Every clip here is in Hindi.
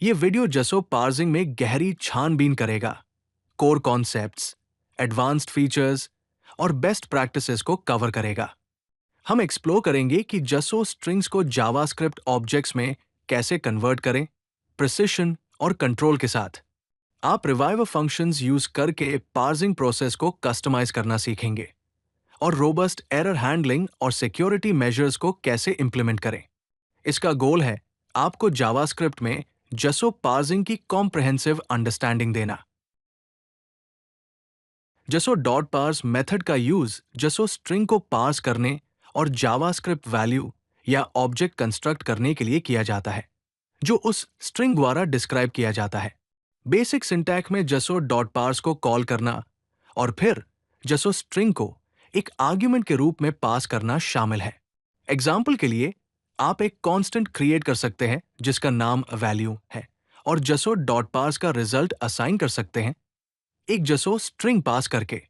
ये वीडियो जसो पार्सिंग में गहरी छानबीन करेगा, कोर कॉन्सेप्ट्स, एडवांस्ड फीचर्स और बेस्ट प्रैक्टिसेस को कवर करेगा। हम एक्सप्लोर करेंगे कि जसो स्ट्रिंग्स को जावास्क्रिप्ट ऑब्जेक्ट्स में कैसे कन्वर्ट करें, प्रिसिशन और कंट्रोल के साथ। आप रिवाइवर फंक्शंस यूज करके पार्सिंग प्रोसेस को कस्टमाइज करना सीखेंगे और रोबस्ट एरर हैंडलिंग और सिक्योरिटी मेजर्स को कैसे इंप्लीमेंट करें। इसका गोल है आपको जावास्क्रिप्ट में जसो पार्सिंग की कॉम्प्रिहेंसिव अंडरस्टैंडिंग देना। जसो डॉट पार्स मेथड का यूज जसो स्ट्रिंग को पार्स करने और जावास्क्रिप्ट वैल्यू या ऑब्जेक्ट कंस्ट्रक्ट करने के लिए किया जाता है, जो उस स्ट्रिंग द्वारा डिस्क्राइब किया जाता है। बेसिक सिंटैक्स में जसो डॉट पार्स को कॉल करना और फिर जसो स्ट्रिंग को एक आर्ग्यूमेंट के रूप में पास करना शामिल है। एग्जाम्पल के लिए आप एक कांस्टेंट क्रिएट कर सकते हैं जिसका नाम वैल्यू है और जसो डॉट पार्स का रिजल्ट असाइन कर सकते हैं एक जसो स्ट्रिंग पास करके।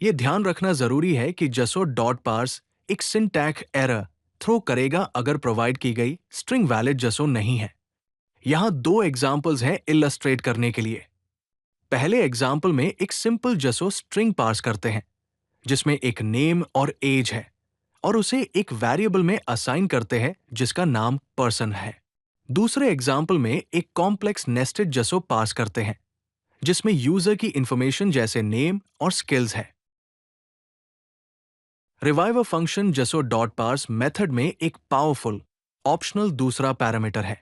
यह ध्यान रखना जरूरी है कि जसो डॉट पार्स एक सिंटैक्स एरर थ्रो करेगा अगर प्रोवाइड की गई स्ट्रिंग वैलिड जसो नहीं है। यहां दो एग्जाम्पल्स हैं इलस्ट्रेट करने के लिए। पहले एग्जाम्पल में एक सिंपल जसो स्ट्रिंग पास करते हैं जिसमें एक नेम और एज है और उसे एक वेरिएबल में असाइन करते हैं जिसका नाम पर्सन है। दूसरे एग्जाम्पल में एक कॉम्प्लेक्स नेस्टेड जसो पास करते हैं जिसमें यूजर की इंफॉर्मेशन जैसे नेम और स्किल्स है। रिवाइवर फंक्शन जसो डॉट पार्स मेथड में एक पावरफुल ऑप्शनल दूसरा पैरामीटर है।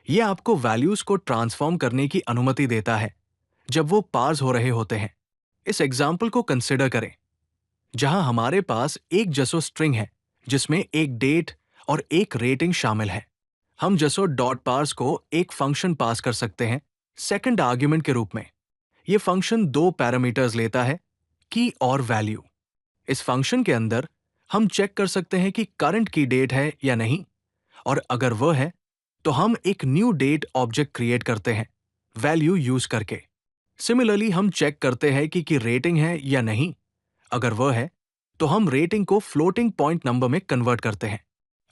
यह आपको वैल्यूज को ट्रांसफॉर्म करने की अनुमति देता है जब वो पार्स हो रहे होते हैं। इस एग्जाम्पल को कंसिडर करें जहां हमारे पास एक जसो स्ट्रिंग है जिसमें एक डेट और एक रेटिंग शामिल है। हम जसो डॉट पार्स को एक फंक्शन पास कर सकते हैं सेकंड आर्ग्यूमेंट के रूप में। यह फंक्शन दो पैरामीटर्स लेता है, की और वैल्यू। इस फंक्शन के अंदर हम चेक कर सकते हैं कि करंट की डेट है या नहीं, और अगर वह है तो हम एक न्यू डेट ऑब्जेक्ट क्रिएट करते हैं वैल्यू यूज करके। सिमिलरली हम चेक करते हैं कि रेटिंग है या नहीं। अगर वह है तो हम रेटिंग को फ्लोटिंग पॉइंट नंबर में कन्वर्ट करते हैं,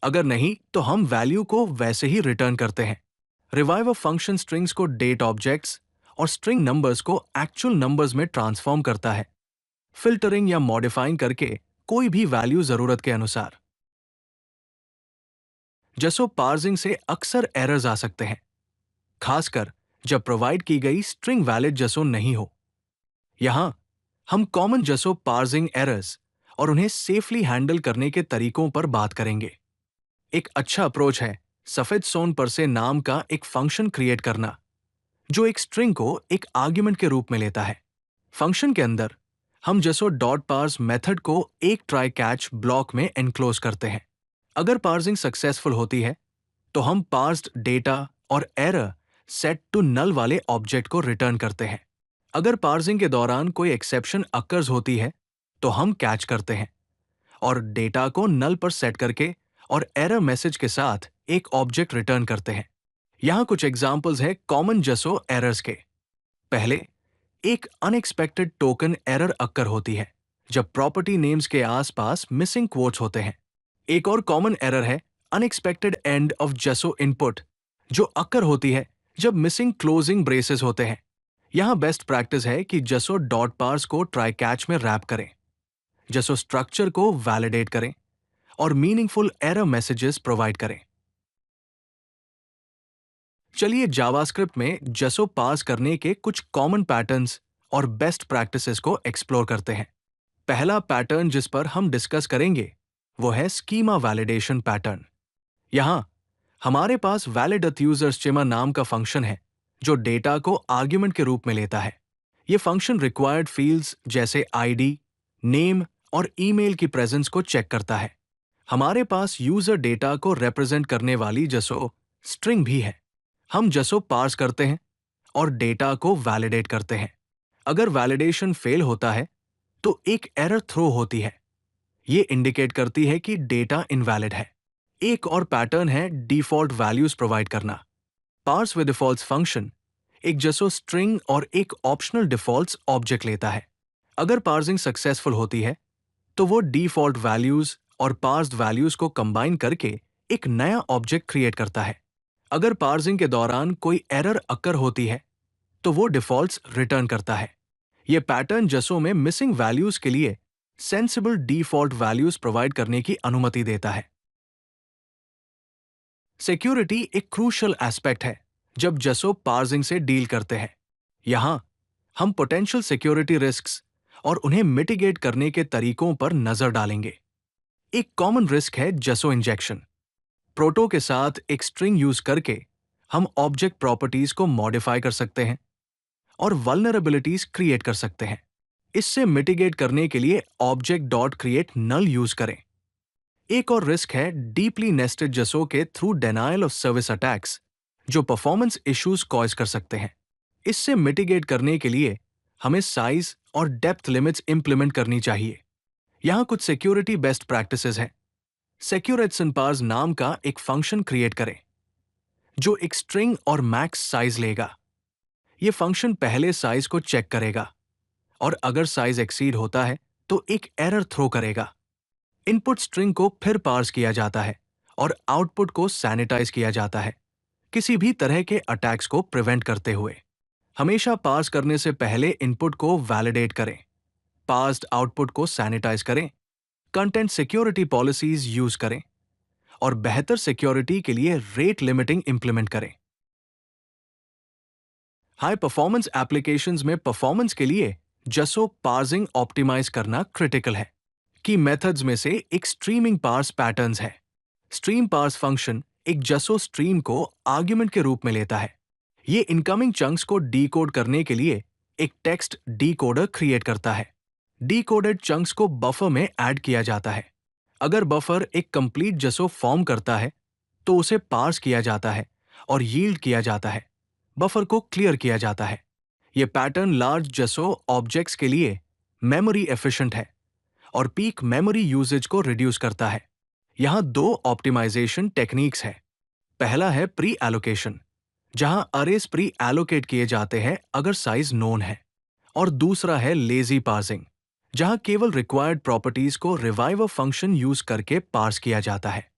अगर नहीं तो हम वैल्यू को वैसे ही रिटर्न करते हैं। रिवाइवर फंक्शन स्ट्रिंग्स को डेट ऑब्जेक्ट्स और स्ट्रिंग नंबर्स को एक्चुअल नंबर्स में ट्रांसफॉर्म करता है, फिल्टरिंग या मॉडिफाइंग करके कोई भी वैल्यू जरूरत के अनुसार। जसो पार्सिंग से अक्सर एरर्स आ सकते हैं, खासकर जब प्रोवाइड की गई स्ट्रिंग वैलिड जसो नहीं हो। यहां हम कॉमन जसो पार्सिंग एरर्स और उन्हें सेफली हैंडल करने के तरीकों पर बात करेंगे। एक अच्छा अप्रोच है सफेद सोन पर से नाम का एक फंक्शन क्रिएट करना जो एक स्ट्रिंग को एक आर्ग्यूमेंट के रूप में लेता है। फंक्शन के अंदर हम जसो डॉट पार्स मेथड को एक ट्राई कैच ब्लॉक में एनक्लोज करते हैं। अगर पार्सिंग सक्सेसफुल होती है तो हम पार्स्ड डेटा और एरर सेट टू नल वाले ऑब्जेक्ट को रिटर्न करते हैं। अगर पार्सिंग के दौरान कोई एक्सेप्शन अकर्स होती है तो हम कैच करते हैं और डेटा को नल पर सेट करके और एरर मैसेज के साथ एक ऑब्जेक्ट रिटर्न करते हैं। यहां कुछ एग्जांपल्स हैं कॉमन जसो एरर्स के। पहले, एक अनएक्सपेक्टेड टोकन एरर अक्कर होती है जब प्रॉपर्टी नेम्स के आसपास मिसिंग क्वोट्स होते हैं। एक और कॉमन एरर है अनएक्सपेक्टेड एंड ऑफ जसो इनपुट, जो अक्कर होती है जब मिसिंग क्लोजिंग ब्रेसेस होते हैं। यहां बेस्ट प्रैक्टिस है कि जसो डॉट पार्स को ट्राई कैच में रैप करें, जसो स्ट्रक्चर को वैलिडेट करें और मीनिंगफुल एरर मैसेजेस प्रोवाइड करें। चलिए जावास्क्रिप्ट में जसो पास करने के कुछ कॉमन पैटर्न्स और बेस्ट प्रैक्टिसेस को एक्सप्लोर करते हैं। पहला पैटर्न जिस पर हम डिस्कस करेंगे वो है स्कीमा वैलिडेशन पैटर्न। यहां हमारे पास वैलिड_यूजर_स्कीमा नाम का फंक्शन है जो डेटा को आर्ग्यूमेंट के रूप में लेता है। यह फंक्शन रिक्वायर्ड फील्ड्स जैसे आईडी, नेम और ईमेल की प्रेजेंस को चेक करता है। हमारे पास यूजर डेटा को रिप्रेजेंट करने वाली जसो स्ट्रिंग भी है। हम जसो पार्स करते हैं और डेटा को वैलिडेट करते हैं। अगर वैलिडेशन फेल होता है तो एक एरर थ्रो होती है। ये इंडिकेट करती है कि डेटा इनवैलिड है। एक और पैटर्न है डिफॉल्ट वैल्यूज प्रोवाइड करना। पार्स विद डिफॉल्ट्स फंक्शन एक जसो स्ट्रिंग और एक ऑप्शनल डिफॉल्ट्स ऑब्जेक्ट लेता है। अगर पार्सिंग सक्सेसफुल होती है तो वो डिफॉल्ट वैल्यूज और पार्स्ड वैल्यूज को कंबाइन करके एक नया ऑब्जेक्ट क्रिएट करता है। अगर पार्सिंग के दौरान कोई एरर अकर होती है तो वो डिफॉल्ट्स रिटर्न करता है। ये पैटर्न जसों में मिसिंग वैल्यूज के लिए सेंसिबल डिफॉल्ट वैल्यूज प्रोवाइड करने की अनुमति देता है। सिक्योरिटी एक क्रूशियल एस्पेक्ट है जब जसो पार्सिंग से डील करते हैं। यहां हम पोटेंशियल सिक्योरिटी रिस्क्स और उन्हें मिटिगेट करने के तरीकों पर नजर डालेंगे। एक कॉमन रिस्क है जसो इंजेक्शन। प्रोटो के साथ एक स्ट्रिंग यूज करके हम ऑब्जेक्ट प्रॉपर्टीज को मॉडिफाई कर सकते हैं और वल्नरेबिलिटीज क्रिएट कर सकते हैं। इससे मिटिगेट करने के लिए ऑब्जेक्ट डॉट क्रिएट नल यूज करें। एक और रिस्क है डीपली नेस्टेड जसो के through denial of service attacks, जो परफॉर्मेंस इश्यूज कॉज कर सकते हैं। इससे मिटिगेट करने के लिए हमें साइज और डेप्थ लिमिट्स इंप्लीमेंट करनी चाहिए। यहां कुछ सिक्योरिटी बेस्ट प्रैक्टिसेस हैं। सिक्योर नाम का एक फंक्शन क्रिएट करें जो एक स्ट्रिंग और मैक्स साइज लेगा। यह फंक्शन पहले साइज को चेक करेगा और अगर साइज एक्सीड होता है तो एक एरर थ्रो करेगा। इनपुट स्ट्रिंग को फिर पार्स किया जाता है और आउटपुट को सैनिटाइज किया जाता है, किसी भी तरह के अटैक्स को प्रिवेंट करते हुए। हमेशा पार्स करने से पहले इनपुट को वैलिडेट करें, पार्स्ड आउटपुट को सैनिटाइज करें, कंटेंट सिक्योरिटी पॉलिसीज यूज करें और बेहतर सिक्योरिटी के लिए रेट लिमिटिंग इंप्लीमेंट करें। हाई परफॉर्मेंस एप्लीकेशंस में परफॉर्मेंस के लिए जसो पार्सिंग ऑप्टिमाइज करना क्रिटिकल है। की मेथड्स में से एक स्ट्रीमिंग पार्स पैटर्न्स है। स्ट्रीम पार्स फंक्शन एक जसो स्ट्रीम को आर्ग्यूमेंट के रूप में लेता है। ये इनकमिंग चंक्स को डीकोड करने के लिए एक टेक्स्ट डीकोडर क्रिएट करता है। डीकोडेड चंक्स को बफर में ऐड किया जाता है। अगर बफर एक कंप्लीट जसो फॉर्म करता है तो उसे पार्स किया जाता है और यील्ड किया जाता है। बफर को क्लियर किया जाता है। यह पैटर्न लार्ज जसो ऑब्जेक्ट्स के लिए मेमोरी एफिशिएंट है और पीक मेमोरी यूजेज को रिड्यूस करता है। यहां दो ऑप्टिमाइजेशन टेक्निक्स हैं। पहला है प्री एलोकेशन, जहां अरेज प्री एलोकेट किए जाते हैं अगर साइज नोन है, और दूसरा है लेजी पार्सिंग, जहां केवल रिक्वायर्ड प्रॉपर्टीज को रिवाइवर फंक्शन यूज करके पार्स किया जाता है।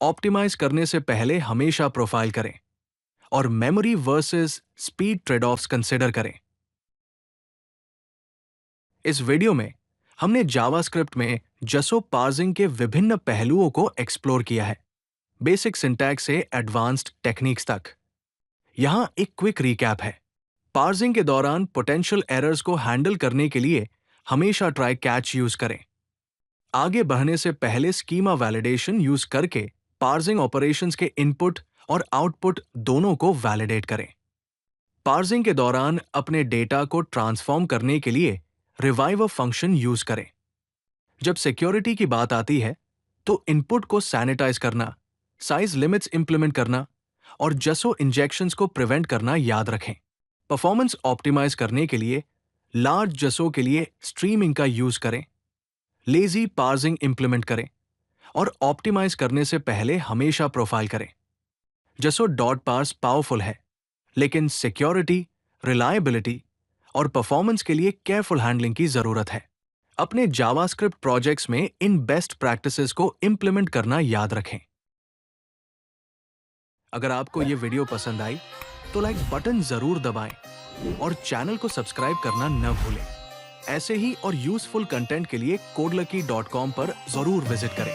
ऑप्टिमाइज करने से पहले हमेशा प्रोफाइल करें और memory versus speed trade-offs consider करें। इस वीडियो में हमने जावास्क्रिप्ट में जसो पार्सिंग के विभिन्न पहलुओं को एक्सप्लोर किया है, बेसिक सिंटैक्स से एडवांस्ड टेक्निक्स तक। यहां एक क्विक रिकैप है। पार्सिंग के दौरान पोटेंशियल एरर्स को हैंडल करने के लिए हमेशा ट्राई कैच यूज करें। आगे बढ़ने से पहले स्कीमा वैलिडेशन यूज करके पार्सिंग ऑपरेशंस के इनपुट और आउटपुट दोनों को वैलिडेट करें। पार्सिंग के दौरान अपने डेटा को ट्रांसफॉर्म करने के लिए रिवाइवर फंक्शन यूज करें। जब सिक्योरिटी की बात आती है तो इनपुट को सैनिटाइज करना, साइज लिमिट्स इंप्लीमेंट करना और जसो इंजेक्शंस को प्रिवेंट करना याद रखें। परफॉर्मेंस ऑप्टिमाइज करने के लिए लार्ज जसो के लिए स्ट्रीमिंग का यूज करें, लेजी पार्सिंग इंप्लीमेंट करें और ऑप्टिमाइज करने से पहले हमेशा प्रोफाइल करें। जसो डॉट पार्स पावरफुल है, लेकिन सिक्योरिटी, रिलायबिलिटी और परफॉर्मेंस के लिए केयरफुल हैंडलिंग की जरूरत है। अपने जावास्क्रिप्ट प्रोजेक्ट्स में इन बेस्ट प्रैक्टिसेस को इंप्लीमेंट करना याद रखें। अगर आपको ये वीडियो पसंद आई तो लाइक बटन जरूर दबाएं और चैनल को सब्सक्राइब करना न भूलें। ऐसे ही और यूजफुल कंटेंट के लिए codelucky.com पर जरूर विजिट करें।